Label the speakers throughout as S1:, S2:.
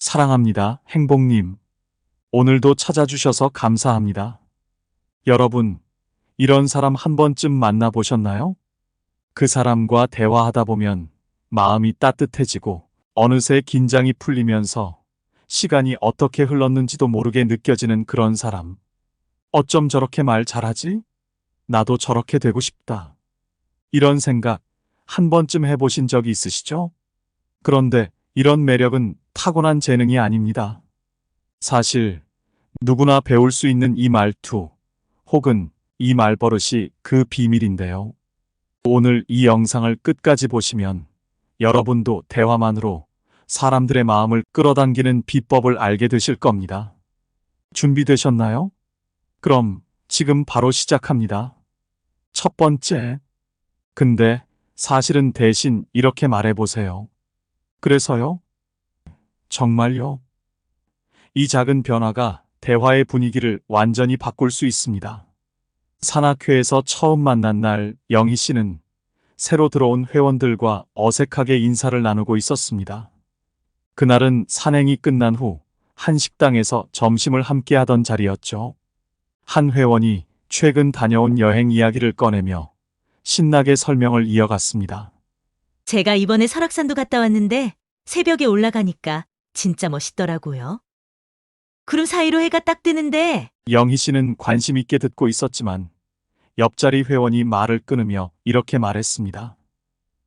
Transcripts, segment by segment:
S1: 사랑합니다, 행복님. 오늘도 찾아주셔서 감사합니다. 여러분, 이런 사람 한 번쯤 만나보셨나요? 그 사람과 대화하다 보면 마음이 따뜻해지고 어느새 긴장이 풀리면서 시간이 어떻게 흘렀는지도 모르게 느껴지는 그런 사람. 어쩜 저렇게 말 잘하지? 나도 저렇게 되고 싶다. 이런 생각 한 번쯤 해보신 적이 있으시죠? 그런데 이런 매력은 타고난 재능이 아닙니다. 사실 누구나 배울 수 있는 이 말투 혹은 이 말버릇이 그 비밀인데요. 오늘 이 영상을 끝까지 보시면 여러분도 대화만으로 사람들의 마음을 끌어당기는 비법을 알게 되실 겁니다. 준비되셨나요? 그럼 지금 바로 시작합니다. 첫 번째. 근데 사실은 대신 이렇게 말해보세요. 그래서요? 정말요? 이 작은 변화가 대화의 분위기를 완전히 바꿀 수 있습니다. 산악회에서 처음 만난 날 영희 씨는 새로 들어온 회원들과 어색하게 인사를 나누고 있었습니다. 그날은 산행이 끝난 후 한 식당에서 점심을 함께 하던 자리였죠. 한 회원이 최근 다녀온 여행 이야기를 꺼내며 신나게 설명을 이어갔습니다.
S2: 제가 이번에 설악산도 갔다 왔는데 새벽에 올라가니까 진짜 멋있더라고요. 구름 사이로 해가 딱 뜨는데
S1: 영희 씨는 관심 있게 듣고 있었지만 옆자리 회원이 말을 끊으며 이렇게 말했습니다.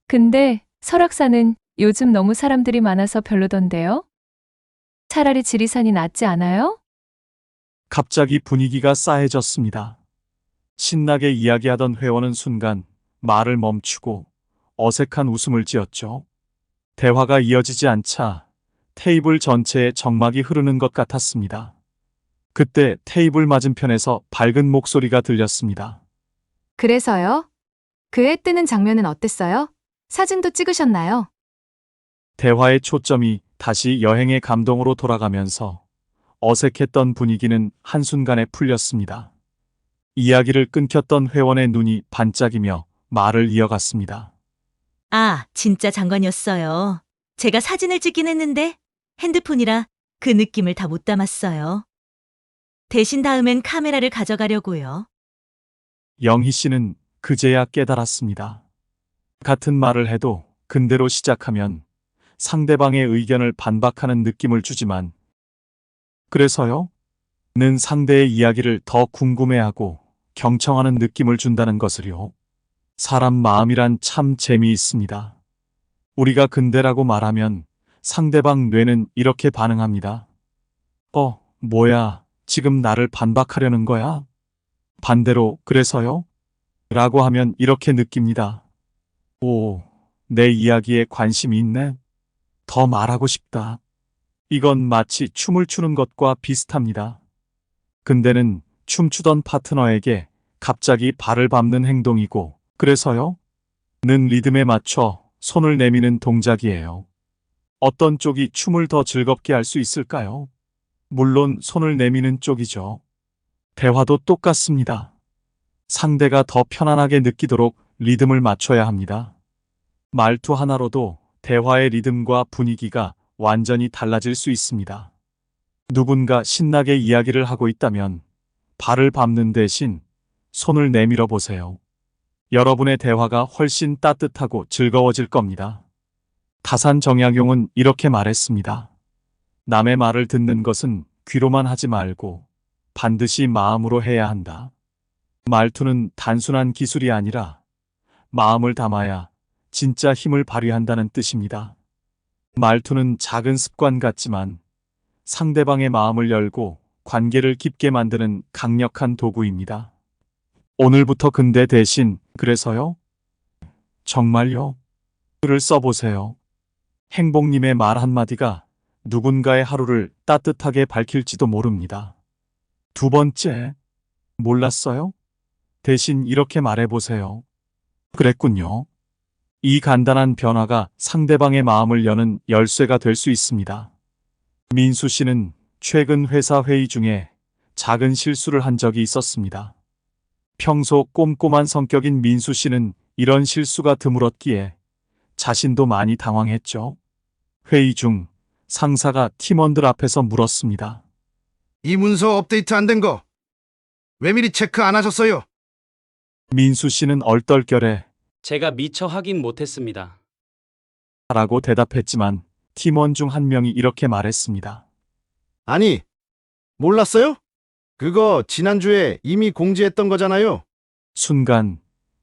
S3: 근데 설악산은 요즘 너무 사람들이 많아서 별로던데요? 차라리 지리산이 낫지 않아요?
S1: 갑자기 분위기가 싸해졌습니다. 신나게 이야기하던 회원은 순간 말을 멈추고 어색한 웃음을 지었죠. 대화가 이어지지 않자 테이블 전체에 정막이 흐르는 것 같았습니다. 그때 테이블 맞은편에서 밝은 목소리가 들렸습니다.
S4: 그래서요? 그 해 뜨는 장면은 어땠어요? 사진도 찍으셨나요?
S1: 대화의 초점이 다시 여행의 감동으로 돌아가면서 어색했던 분위기는 한순간에 풀렸습니다. 이야기를 끊겼던 회원의 눈이 반짝이며 말을 이어갔습니다.
S2: 아, 진짜 장관이었어요. 제가 사진을 찍긴 했는데 핸드폰이라 그 느낌을 다 못 담았어요. 대신 다음엔 카메라를 가져가려고요.
S1: 영희 씨는 그제야 깨달았습니다. 같은 말을 해도 근대로 시작하면 상대방의 의견을 반박하는 느낌을 주지만 그래서요? 는 상대의 이야기를 더 궁금해하고 경청하는 느낌을 준다는 것을요. 사람 마음이란 참 재미있습니다. 우리가 근대라고 말하면 상대방 뇌는 이렇게 반응합니다. 뭐야, 지금 나를 반박하려는 거야? 반대로, 그래서요? 라고 하면 이렇게 느낍니다. 오, 내 이야기에 관심이 있네? 더 말하고 싶다. 이건 마치 춤을 추는 것과 비슷합니다. 근데는 춤추던 파트너에게 갑자기 발을 밟는 행동이고, 그래서요? 는 리듬에 맞춰 손을 내미는 동작이에요. 어떤 쪽이 춤을 더 즐겁게 할 수 있을까요? 물론 손을 내미는 쪽이죠. 대화도 똑같습니다. 상대가 더 편안하게 느끼도록 리듬을 맞춰야 합니다. 말투 하나로도 대화의 리듬과 분위기가 완전히 달라질 수 있습니다. 누군가 신나게 이야기를 하고 있다면 발을 밟는 대신 손을 내밀어 보세요. 여러분의 대화가 훨씬 따뜻하고 즐거워질 겁니다. 다산 정약용은 이렇게 말했습니다. 남의 말을 듣는 것은 귀로만 하지 말고 반드시 마음으로 해야 한다. 말투는 단순한 기술이 아니라 마음을 담아야 진짜 힘을 발휘한다는 뜻입니다. 말투는 작은 습관 같지만 상대방의 마음을 열고 관계를 깊게 만드는 강력한 도구입니다. 오늘부터 근대 대신 그래서요? 정말요? 글을 써보세요. 행복님의 말 한마디가 누군가의 하루를 따뜻하게 밝힐지도 모릅니다. 두 번째, 몰랐어요? 대신 이렇게 말해보세요. 그랬군요. 이 간단한 변화가 상대방의 마음을 여는 열쇠가 될 수 있습니다. 민수 씨는 최근 회사 회의 중에 작은 실수를 한 적이 있었습니다. 평소 꼼꼼한 성격인 민수 씨는 이런 실수가 드물었기에 자신도 많이 당황했죠. 회의 중 상사가 팀원들 앞에서 물었습니다.
S5: 이 문서 업데이트 안 된 거 왜 미리 체크 안 하셨어요?
S1: 민수 씨는 얼떨결에
S6: 제가 미처 확인 못했습니다.
S1: 라고 대답했지만 팀원 중 한 명이 이렇게 말했습니다.
S5: 아니, 몰랐어요? 그거 지난주에 이미 공지했던 거잖아요.
S1: 순간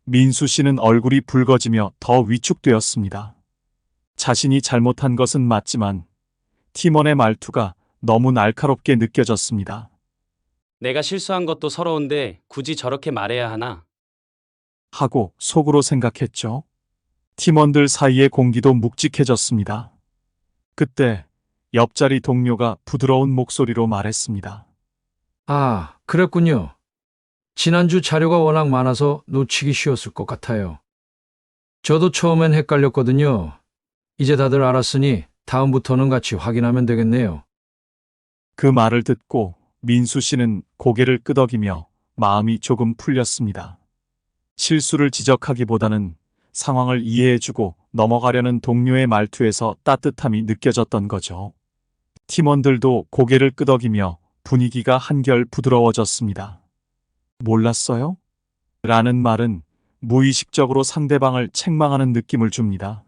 S1: 민수 씨는 얼굴이 붉어지며 더 위축되었습니다. 자신이 잘못한 것은 맞지만 팀원의 말투가 너무 날카롭게 느껴졌습니다.
S6: 내가 실수한 것도 서러운데 굳이 저렇게 말해야 하나?
S1: 하고 속으로 생각했죠. 팀원들 사이의 공기도 묵직해졌습니다. 그때 옆자리 동료가 부드러운 목소리로 말했습니다.
S7: 아, 그랬군요. 지난주 자료가 워낙 많아서 놓치기 쉬웠을 것 같아요. 저도 처음엔 헷갈렸거든요. 이제 다들 알았으니 다음부터는 같이 확인하면 되겠네요.
S1: 그 말을 듣고 민수 씨는 고개를 끄덕이며 마음이 조금 풀렸습니다. 실수를 지적하기보다는 상황을 이해해주고 넘어가려는 동료의 말투에서 따뜻함이 느껴졌던 거죠. 팀원들도 고개를 끄덕이며 분위기가 한결 부드러워졌습니다. 몰랐어요? 라는 말은 무의식적으로 상대방을 책망하는 느낌을 줍니다.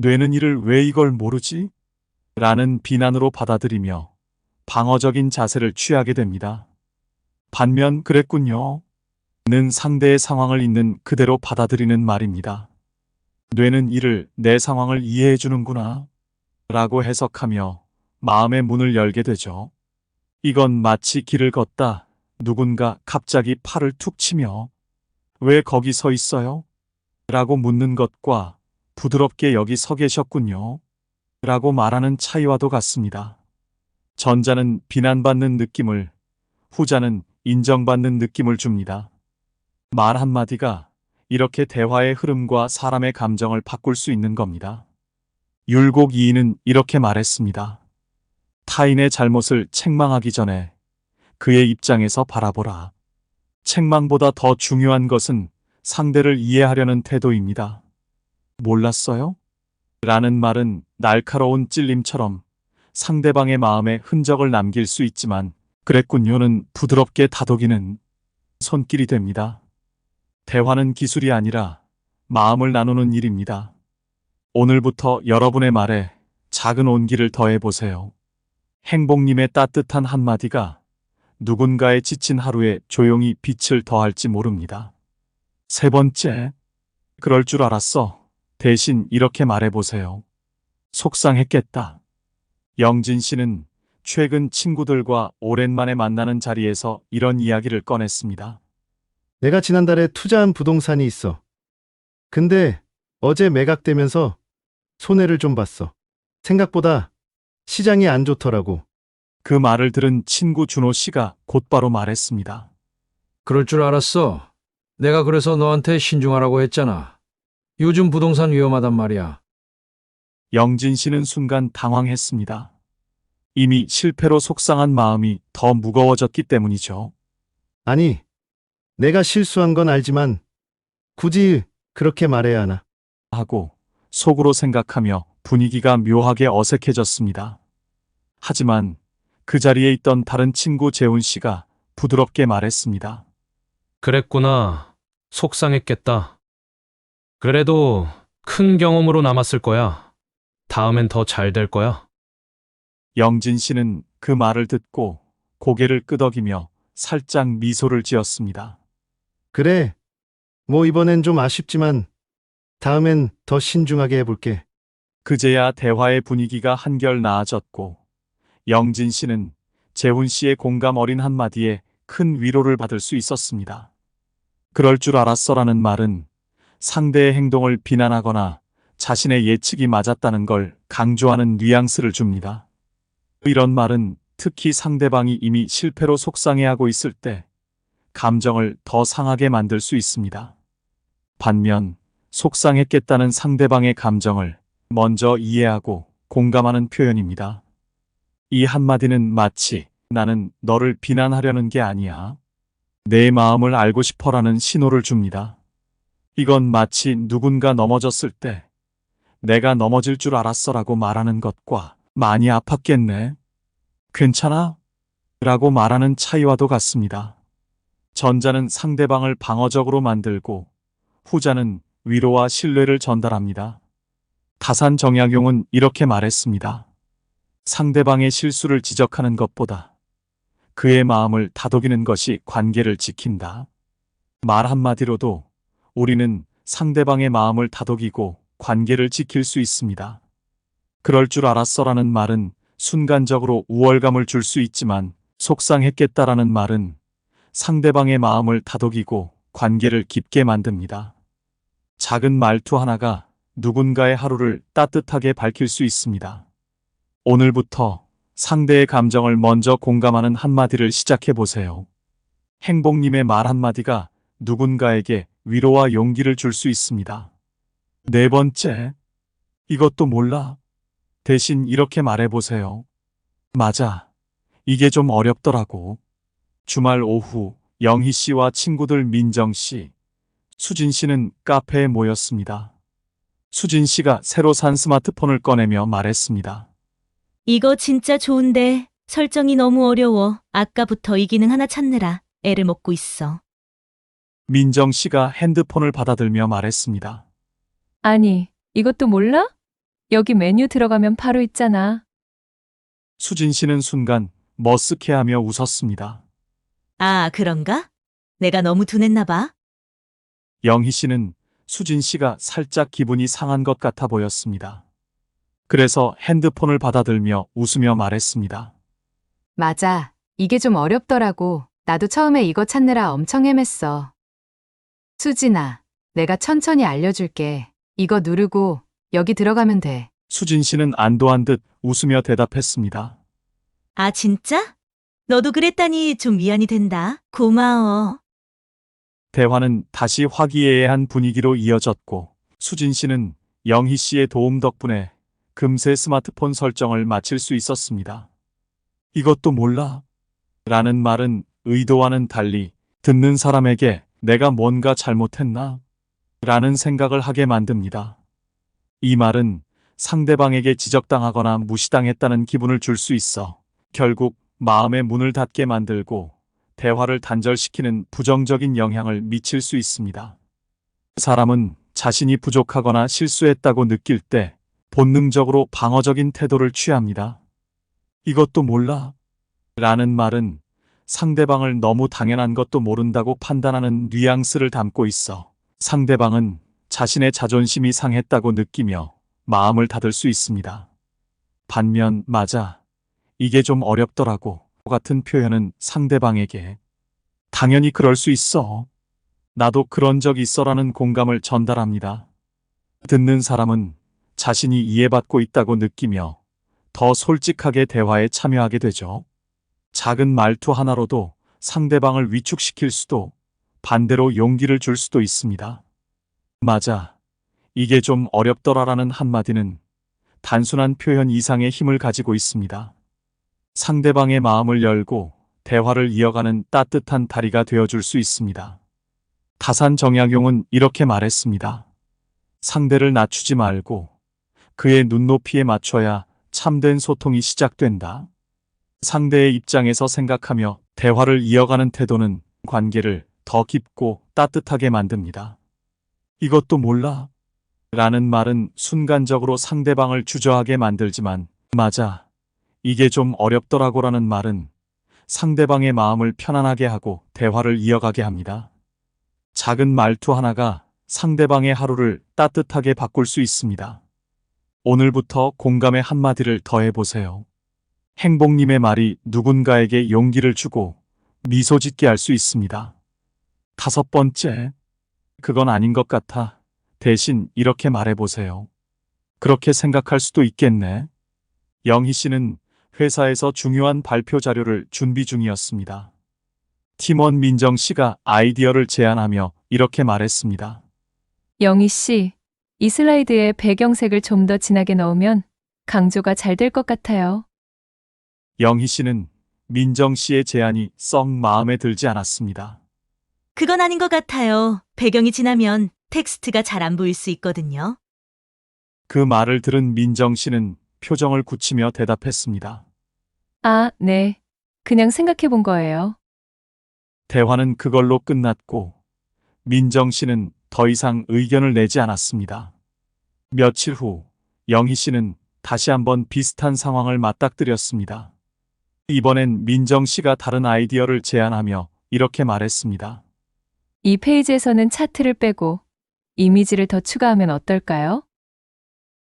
S1: 뇌는 이를 왜 이걸 모르지? 라는 비난으로 받아들이며 방어적인 자세를 취하게 됩니다. 반면 그랬군요. 는 상대의 상황을 있는 그대로 받아들이는 말입니다. 뇌는 이를 내 상황을 이해해 주는구나 라고 해석하며 마음의 문을 열게 되죠. 이건 마치 길을 걷다 누군가 갑자기 팔을 툭 치며 왜 거기 서 있어요? 라고 묻는 것과 부드럽게 여기 서 계셨군요. 라고 말하는 차이와도 같습니다. 전자는 비난받는 느낌을, 후자는 인정받는 느낌을 줍니다. 말 한마디가 이렇게 대화의 흐름과 사람의 감정을 바꿀 수 있는 겁니다. 율곡 이인은 이렇게 말했습니다. 타인의 잘못을 책망하기 전에 그의 입장에서 바라보라. 책망보다 더 중요한 것은 상대를 이해하려는 태도입니다. 몰랐어요? 라는 말은 날카로운 찔림처럼 상대방의 마음에 흔적을 남길 수 있지만 그랬군요는 부드럽게 다독이는 손길이 됩니다. 대화는 기술이 아니라 마음을 나누는 일입니다. 오늘부터 여러분의 말에 작은 온기를 더해보세요. 행복님의 따뜻한 한마디가 누군가의 지친 하루에 조용히 빛을 더할지 모릅니다. 세 번째, 그럴 줄 알았어. 대신 이렇게 말해보세요. 속상했겠다. 영진 씨는 최근 친구들과 오랜만에 만나는 자리에서 이런 이야기를 꺼냈습니다.
S5: 내가 지난달에 투자한 부동산이 있어. 근데 어제 매각되면서 손해를 좀 봤어. 생각보다 시장이 안 좋더라고.
S1: 그 말을 들은 친구 준호 씨가 곧바로 말했습니다.
S7: 그럴 줄 알았어. 내가 그래서 너한테 신중하라고 했잖아. 요즘 부동산 위험하단 말이야.
S1: 영진 씨는 순간 당황했습니다. 이미 실패로 속상한 마음이 더 무거워졌기 때문이죠.
S5: 아니, 내가 실수한 건 알지만 굳이 그렇게 말해야 하나?
S1: 하고 속으로 생각하며 분위기가 묘하게 어색해졌습니다. 하지만 그 자리에 있던 다른 친구 재훈 씨가 부드럽게 말했습니다.
S8: 그랬구나. 속상했겠다. 그래도 큰 경험으로 남았을 거야. 다음엔 더 잘 될 거야.
S1: 영진 씨는 그 말을 듣고 고개를 끄덕이며 살짝 미소를 지었습니다.
S5: 그래, 뭐 이번엔 좀 아쉽지만 다음엔 더 신중하게 해볼게.
S1: 그제야 대화의 분위기가 한결 나아졌고 영진 씨는 재훈 씨의 공감 어린 한마디에 큰 위로를 받을 수 있었습니다. 그럴 줄 알았어라는 말은 상대의 행동을 비난하거나 자신의 예측이 맞았다는 걸 강조하는 뉘앙스를 줍니다. 이런 말은 특히 상대방이 이미 실패로 속상해하고 있을 때 감정을 더 상하게 만들 수 있습니다. 반면 속상했겠다는 상대방의 감정을 먼저 이해하고 공감하는 표현입니다. 이 한마디는 마치 나는 너를 비난하려는 게 아니야. 내 마음을 알고 싶어라는 신호를 줍니다. 이건 마치 누군가 넘어졌을 때 내가 넘어질 줄 알았어라고 말하는 것과 많이 아팠겠네. 괜찮아? 라고 말하는 차이와도 같습니다. 전자는 상대방을 방어적으로 만들고 후자는 위로와 신뢰를 전달합니다. 타산정약용은 이렇게 말했습니다. 상대방의 실수를 지적하는 것보다 그의 마음을 다독이는 것이 관계를 지킨다. 말 한마디로도 우리는 상대방의 마음을 다독이고 관계를 지킬 수 있습니다. 그럴 줄 알았어라는 말은 순간적으로 우월감을 줄 수 있지만 속상했겠다라는 말은 상대방의 마음을 다독이고 관계를 깊게 만듭니다. 작은 말투 하나가 누군가의 하루를 따뜻하게 밝힐 수 있습니다. 오늘부터 상대의 감정을 먼저 공감하는 한마디를 시작해 보세요. 행복님의 말 한마디가 누군가에게 위로와 용기를 줄 수 있습니다. 네 번째, 이것도 몰라. 대신 이렇게 말해 보세요. 맞아. 이게 좀 어렵더라고. 주말 오후 영희 씨와 친구들 민정 씨, 수진 씨는 카페에 모였습니다. 수진 씨가 새로 산 스마트폰을 꺼내며 말했습니다.
S2: 이거 진짜 좋은데 설정이 너무 어려워. 아까부터 이 기능 하나 찾느라 애를 먹고 있어.
S1: 민정 씨가 핸드폰을 받아들며 말했습니다.
S3: 아니, 이것도 몰라? 여기 메뉴 들어가면 바로 있잖아.
S1: 수진 씨는 순간 머쓱해하며 웃었습니다.
S2: 아, 그런가? 내가 너무 둔했나 봐.
S1: 영희 씨는 수진 씨가 살짝 기분이 상한 것 같아 보였습니다. 그래서 핸드폰을 받아들며 웃으며 말했습니다.
S4: 맞아. 이게 좀 어렵더라고. 나도 처음에 이거 찾느라 엄청 헤맸어. 수진아, 내가 천천히 알려줄게. 이거 누르고 여기 들어가면 돼.
S1: 수진 씨는 안도한 듯 웃으며 대답했습니다.
S2: 아, 진짜? 너도 그랬다니 좀 위안이 된다. 고마워.
S1: 대화는 다시 화기애애한 분위기로 이어졌고 수진 씨는 영희 씨의 도움 덕분에 금세 스마트폰 설정을 마칠 수 있었습니다. 이것도 몰라? 라는 말은 의도와는 달리 듣는 사람에게 내가 뭔가 잘못했나? 라는 생각을 하게 만듭니다. 이 말은 상대방에게 지적당하거나 무시당했다는 기분을 줄 수 있어 결국 마음의 문을 닫게 만들고 대화를 단절시키는 부정적인 영향을 미칠 수 있습니다. 사람은 자신이 부족하거나 실수했다고 느낄 때 본능적으로 방어적인 태도를 취합니다. 이것도 몰라? 라는 말은 상대방을 너무 당연한 것도 모른다고 판단하는 뉘앙스를 담고 있어 상대방은 자신의 자존심이 상했다고 느끼며 마음을 닫을 수 있습니다. 반면 맞아. 이게 좀 어렵더라고. 같은 표현은 상대방에게 당연히 그럴 수 있어. 나도 그런 적 있어라는 공감을 전달합니다. 듣는 사람은 자신이 이해받고 있다고 느끼며 더 솔직하게 대화에 참여하게 되죠. 작은 말투 하나로도 상대방을 위축시킬 수도 반대로 용기를 줄 수도 있습니다. 맞아. 이게 좀 어렵더라라는 한마디는 단순한 표현 이상의 힘을 가지고 있습니다. 상대방의 마음을 열고 대화를 이어가는 따뜻한 다리가 되어줄 수 있습니다. 타산정약용은 이렇게 말했습니다. 상대를 낮추지 말고 그의 눈높이에 맞춰야 참된 소통이 시작된다. 상대의 입장에서 생각하며 대화를 이어가는 태도는 관계를 더 깊고 따뜻하게 만듭니다. 이것도 몰라? 라는 말은 순간적으로 상대방을 주저하게 만들지만 맞아. 이게 좀 어렵더라고라는 말은 상대방의 마음을 편안하게 하고 대화를 이어가게 합니다. 작은 말투 하나가 상대방의 하루를 따뜻하게 바꿀 수 있습니다. 오늘부터 공감의 한마디를 더해보세요. 행복님의 말이 누군가에게 용기를 주고 미소 짓게 할 수 있습니다. 다섯 번째, 그건 아닌 것 같아. 대신 이렇게 말해보세요. 그렇게 생각할 수도 있겠네. 영희 씨는 회사에서 중요한 발표 자료를 준비 중이었습니다. 팀원 민정 씨가 아이디어를 제안하며 이렇게 말했습니다.
S3: 영희 씨, 이 슬라이드에 배경색을 좀 더 진하게 넣으면 강조가 잘 될 것 같아요.
S1: 영희 씨는 민정 씨의 제안이 썩 마음에 들지 않았습니다.
S2: 그건 아닌 것 같아요. 배경이 진하면 텍스트가 잘 안 보일 수 있거든요.
S1: 그 말을 들은 민정 씨는 표정을 굳히며 대답했습니다.
S3: 아, 네. 그냥 생각해 본 거예요.
S1: 대화는 그걸로 끝났고 민정 씨는 더 이상 의견을 내지 않았습니다. 며칠 후 영희 씨는 다시 한번 비슷한 상황을 맞닥뜨렸습니다. 이번엔 민정 씨가 다른 아이디어를 제안하며 이렇게 말했습니다.
S3: 이 페이지에서는 차트를 빼고 이미지를 더 추가하면 어떨까요?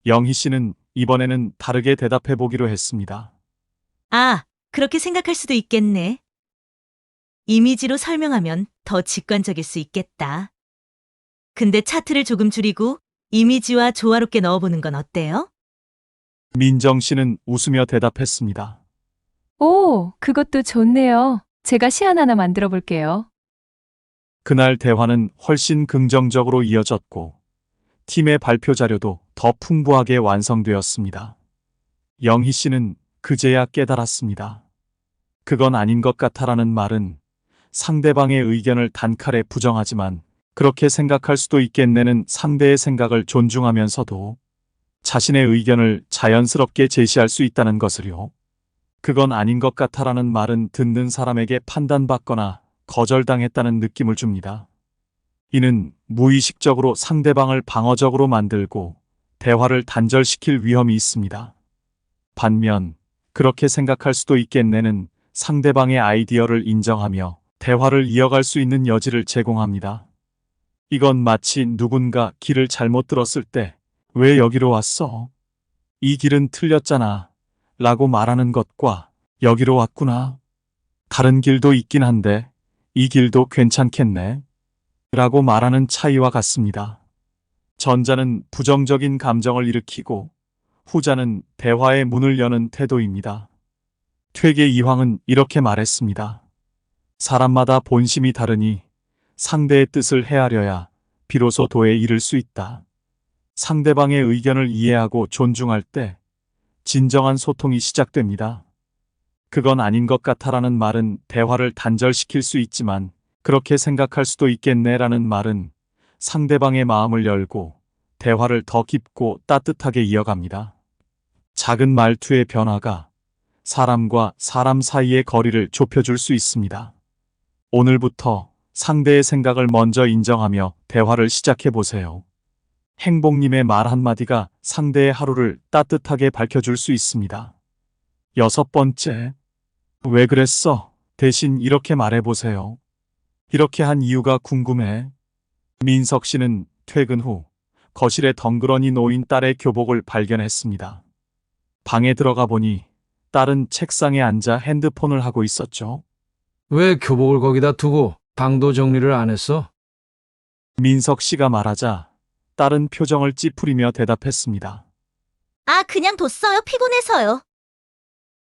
S1: 영희 씨는 이번에는 다르게 대답해 보기로 했습니다.
S2: 아, 그렇게 생각할 수도 있겠네. 이미지로 설명하면 더 직관적일 수 있겠다. 근데 차트를 조금 줄이고 이미지와 조화롭게 넣어보는 건 어때요?
S1: 민정 씨는 웃으며 대답했습니다.
S3: 오, 그것도 좋네요. 제가 시안 하나 만들어 볼게요.
S1: 그날 대화는 훨씬 긍정적으로 이어졌고 팀의 발표 자료도 더 풍부하게 완성되었습니다. 영희 씨는 그제야 깨달았습니다. 그건 아닌 것 같아라는 말은 상대방의 의견을 단칼에 부정하지만 그렇게 생각할 수도 있겠네는 상대의 생각을 존중하면서도 자신의 의견을 자연스럽게 제시할 수 있다는 것을요. 그건 아닌 것 같아라는 말은 듣는 사람에게 판단받거나 거절당했다는 느낌을 줍니다. 이는 무의식적으로 상대방을 방어적으로 만들고 대화를 단절시킬 위험이 있습니다. 반면 그렇게 생각할 수도 있겠네는 상대방의 아이디어를 인정하며 대화를 이어갈 수 있는 여지를 제공합니다. 이건 마치 누군가 길을 잘못 들었을 때 왜 여기로 왔어? 이 길은 틀렸잖아. 라고 말하는 것과 여기로 왔구나. 다른 길도 있긴 한데 이 길도 괜찮겠네. 라고 말하는 차이와 같습니다. 전자는 부정적인 감정을 일으키고 후자는 대화의 문을 여는 태도입니다. 퇴계 이황은 이렇게 말했습니다. 사람마다 본심이 다르니 상대의 뜻을 헤아려야 비로소 도에 이를 수 있다. 상대방의 의견을 이해하고 존중할 때 진정한 소통이 시작됩니다. 그건 아닌 것 같아라는 말은 대화를 단절시킬 수 있지만 그렇게 생각할 수도 있겠네라는 말은 상대방의 마음을 열고 대화를 더 깊고 따뜻하게 이어갑니다. 작은 말투의 변화가 사람과 사람 사이의 거리를 좁혀줄 수 있습니다. 오늘부터 상대의 생각을 먼저 인정하며 대화를 시작해 보세요. 행복님의 말 한마디가 상대의 하루를 따뜻하게 밝혀줄 수 있습니다. 6번째, 왜 그랬어? 대신 이렇게 말해보세요. 이렇게 한 이유가 궁금해. 민석 씨는 퇴근 후 거실에 덩그러니 놓인 딸의 교복을 발견했습니다. 방에 들어가 보니 딸은 책상에 앉아 핸드폰을 하고 있었죠.
S7: 왜 교복을 거기다 두고 방도 정리를 안 했어?
S1: 민석 씨가 말하자 딸은 표정을 찌푸리며 대답했습니다.
S2: 아, 그냥 뒀어요. 피곤해서요.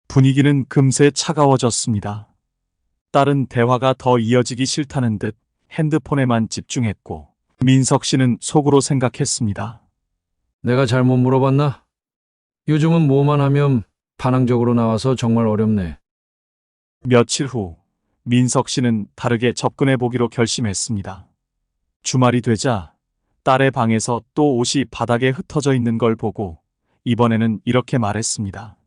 S1: 분위기는 금세 차가워졌습니다. 딸은 대화가 더 이어지기 싫다는 듯 핸드폰에만 집중했고 민석 씨는 속으로 생각했습니다.
S7: 내가 잘못 물어봤나? 요즘은 뭐만 하면 반항적으로 나와서 정말 어렵네.
S1: 며칠 후 민석 씨는 다르게 접근해 보기로 결심했습니다. 주말이 되자 딸의 방에서 또 옷이 바닥에 흩어져 있는 걸 보고 이번에는 이렇게 말했습니다.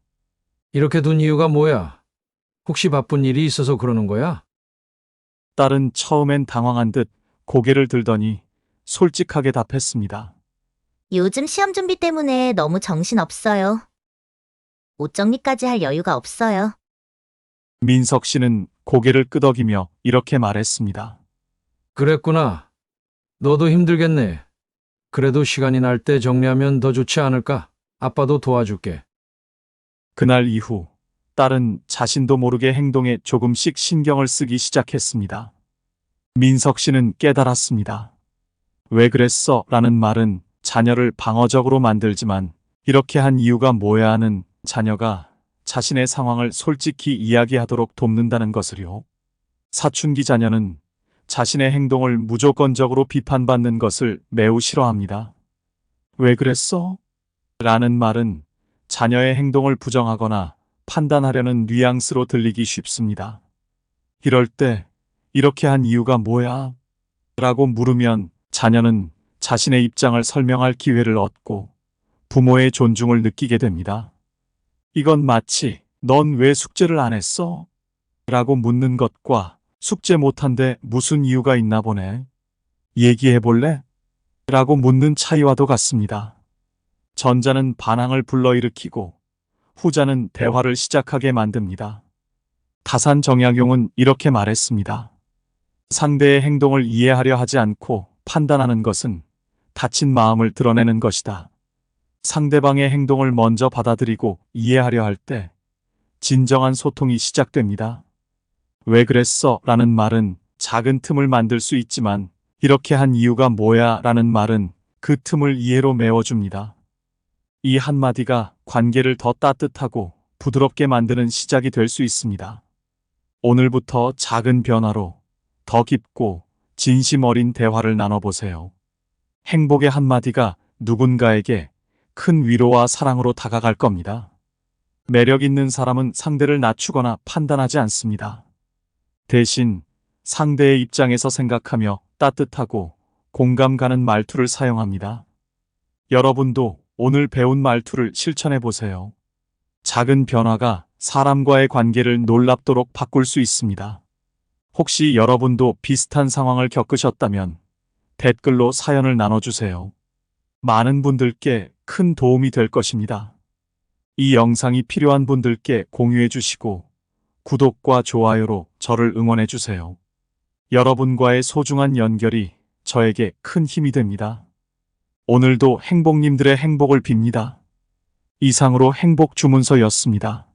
S7: 이렇게 둔 이유가 뭐야? 혹시 바쁜 일이 있어서 그러는 거야?
S1: 딸은 처음엔 당황한 듯 고개를 들더니 솔직하게 답했습니다.
S2: 요즘 시험 준비 때문에 너무 정신없어요. 옷 정리까지 할 여유가 없어요.
S1: 민석 씨는 고개를 끄덕이며 이렇게 말했습니다.
S7: 그랬구나. 너도 힘들겠네. 그래도 시간이 날 때 정리하면 더 좋지 않을까? 아빠도 도와줄게.
S1: 그날 이후 딸은 자신도 모르게 행동에 조금씩 신경을 쓰기 시작했습니다. 민석 씨는 깨달았습니다. 왜 그랬어? 라는 말은 자녀를 방어적으로 만들지만 이렇게 한 이유가 뭐야 하는 자녀가 자신의 상황을 솔직히 이야기하도록 돕는다는 것을요. 사춘기 자녀는 자신의 행동을 무조건적으로 비판받는 것을 매우 싫어합니다. 왜 그랬어? 라는 말은 자녀의 행동을 부정하거나 판단하려는 뉘앙스로 들리기 쉽습니다. 이럴 때 이렇게 한 이유가 뭐야? 라고 물으면 자녀는 자신의 입장을 설명할 기회를 얻고 부모의 존중을 느끼게 됩니다. 이건 마치 넌 왜 숙제를 안 했어? 라고 묻는 것과 숙제 못한데 무슨 이유가 있나 보네. 얘기해 볼래? 라고 묻는 차이와도 같습니다. 전자는 반항을 불러일으키고 후자는 대화를 시작하게 만듭니다. 타산 정약용은 이렇게 말했습니다. 상대의 행동을 이해하려 하지 않고 판단하는 것은 다친 마음을 드러내는 것이다. 상대방의 행동을 먼저 받아들이고 이해하려 할 때 진정한 소통이 시작됩니다. 왜 그랬어? 라는 말은 작은 틈을 만들 수 있지만 이렇게 한 이유가 뭐야? 라는 말은 그 틈을 이해로 메워줍니다. 이 한마디가 관계를 더 따뜻하고 부드럽게 만드는 시작이 될 수 있습니다. 오늘부터 작은 변화로 더 깊고 진심 어린 대화를 나눠보세요. 행복의 한마디가 누군가에게 큰 위로와 사랑으로 다가갈 겁니다. 매력 있는 사람은 상대를 낮추거나 판단하지 않습니다. 대신 상대의 입장에서 생각하며 따뜻하고 공감 가는 말투를 사용합니다. 여러분도 오늘 배운 말투를 실천해 보세요. 작은 변화가 사람과의 관계를 놀랍도록 바꿀 수 있습니다. 혹시 여러분도 비슷한 상황을 겪으셨다면 댓글로 사연을 나눠주세요. 많은 분들께 큰 도움이 될 것입니다. 이 영상이 필요한 분들께 공유해 주시고 구독과 좋아요로 저를 응원해 주세요. 여러분과의 소중한 연결이 저에게 큰 힘이 됩니다. 오늘도 행복님들의 행복을 빕니다. 이상으로 행복 주문서였습니다.